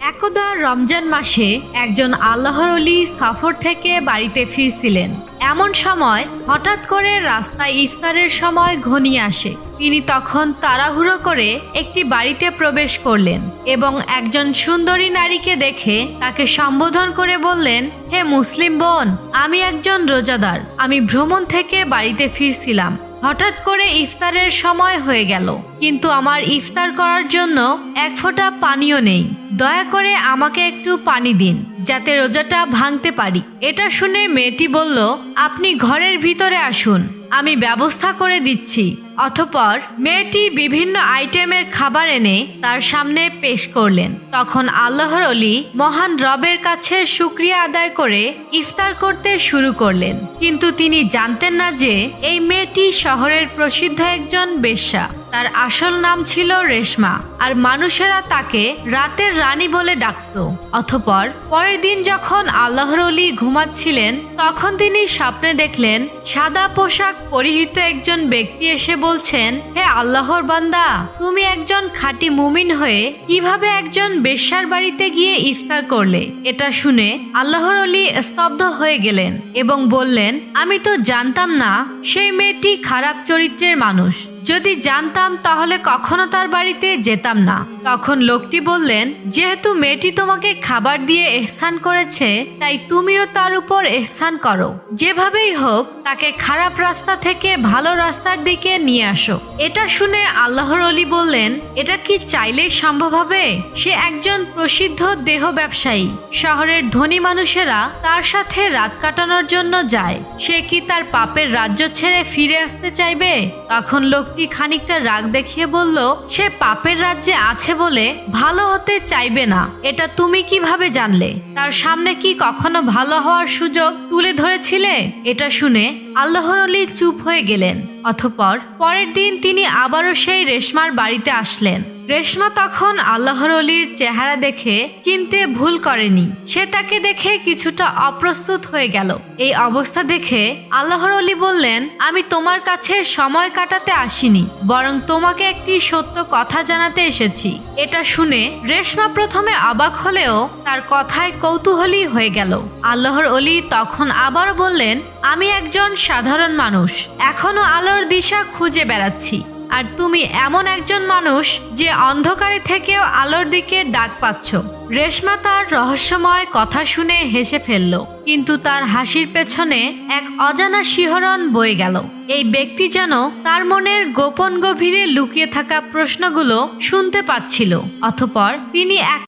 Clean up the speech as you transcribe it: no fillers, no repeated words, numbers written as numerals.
একদা রমজান মাসে একজন আল্লাহর ওলি সফর থেকে বাড়িতে ফিরছিলেন। এমন সময় হঠাৎ করে রাস্তায় ইফতারের সময় ঘনিয়ে আসে। তিনি তখন তাড়াহুড়ো করে একটি বাড়িতে প্রবেশ করলেন এবং একজন সুন্দরী নারীকে দেখে তাকে সম্বোধন করে বললেন, হে মুসলিম বোন, আমি একজন রোজাদার। আমি ভ্রমণ থেকে বাড়িতে ফিরছিলাম। হঠাৎ করে ইফতারের সময় হয়ে গেল, কিন্তু আমার ইফতার করার জন্য এক ফোঁটা পানিও নেই। দয়া করে আমাকে একটু পানি দিন, যাতে রোজাটা ভাঙতে পারি। এটা শুনে মেয়েটি বলল, আপনি ঘরের ভিতরে আসুন, আমি ব্যবস্থা করে দিচ্ছি। অতঃপর মেয়েটি বিভিন্ন আইটেমের খাবার এনে তার সামনে পেশ করলেন। তখন আল্লাহর ওলি মহান রবের কাছে শুকরিয়া আদায় করে ইফতার করতে শুরু করলেন। কিন্তু তিনি জানতেন না যে এই মেয়েটি শহরের প্রসিদ্ধ একজন বেশ্যা। তার আসল নাম ছিল রেশমা, আর মানুষেরা তাকে রাতের রানী বলে ডাকত। অতঃপর পরের দিন যখন আল্লাহর ওলি ঘুমাচ্ছিলেন, তখন তিনি স্বপ্নে দেখলেন সাদা পোশাক পরিহিত একজন ব্যক্তি এসে বলছেন, হে আল্লাহর বান্দা, তুমি একজন খাঁটি মুমিন হয়ে কিভাবে একজন বেশ্যার বাড়িতে গিয়ে ইফতার করলে? এটা শুনে আল্লাহর ওলি স্তব্ধ হয়ে গেলেন এবং বললেন, আমি তো জানতাম না সেই মেয়েটি খারাপ চরিত্রের মানুষ। যদি জানতাম তাহলে কখনো তার বাড়িতে যেতাম না। তখন লোকটি বললেন, যেহেতু মেয়েটি তোমাকে খাবার দিয়ে ইহসান করেছে, তাই তুমিও তার উপর ইহসান করো। যেভাবেই হোক তাকে খারাপ রাস্তা থেকে ভালো রাস্তার দিকে নিয়ে আসো। এটা শুনে আল্লাহর ওলি বললেন, এটা কি চাইলেই সম্ভব হবে? সে একজন প্রসিদ্ধ দেহ ব্যবসায়ী। শহরের ধনী মানুষেরা তার সাথে রাত কাটানোর জন্য যায়। সে কি তার পাপের রাজ্য ছেড়ে ফিরে আসতে চাইবে? তখন লোকটি খানিকটা রাগ দেখিয়ে বলল, সে পাপের রাজ্যে আছে বলে ভালো হতে চাইবে না, এটা তুমি কিভাবে জানলে? তার সামনে কি কখনো ভালো হওয়ার সুযোগ তুলে ধরেছিলে? এটা শুনে আল্লাহর ওলি চুপ হয়ে গেলেন। অতঃপর পরের দিন তিনি আবারও সেই রেশমার বাড়িতে আসলেন। রেশমা তখন আল্লাহর ওলির চেহারা দেখে চিনতে ভুল করেনি। সে তাকে দেখে কিছুটা অপ্রস্তুত হয়ে গেল। এই অবস্থা দেখে আল্লাহর ওলি বললেন, আমি তোমার কাছে সময় কাটাতে আসিনি, বরং তোমাকে একটি সত্য কথা জানাতে এসেছি। এটা শুনে রেশমা প্রথমে অবাক হলেও তার কথায় কৌতূহলী হয়ে গেল। আল্লাহর ওলি তখন আবারও বললেন, আমি একজন সাধারণ মানুষ, এখনো আলোর দিশা খুঁজে বেড়াচ্ছি। আর তুমি এমন একজন মানুষ যে অন্ধকারে থেকেও আলোর দিকে ডাক পাচ্ছ। রেশমা তার রহস্যময় কথা শুনে হেসে ফেলল, কিন্তু তার হাসির পেছনে এক অজানা শিহরণ বয়ে গেল। এই ব্যক্তি যেন তার মনের গোপন গভীরে লুকিয়ে থাকা প্রশ্নগুলো শুনতে পাচ্ছিল। অতঃপর তিনি এক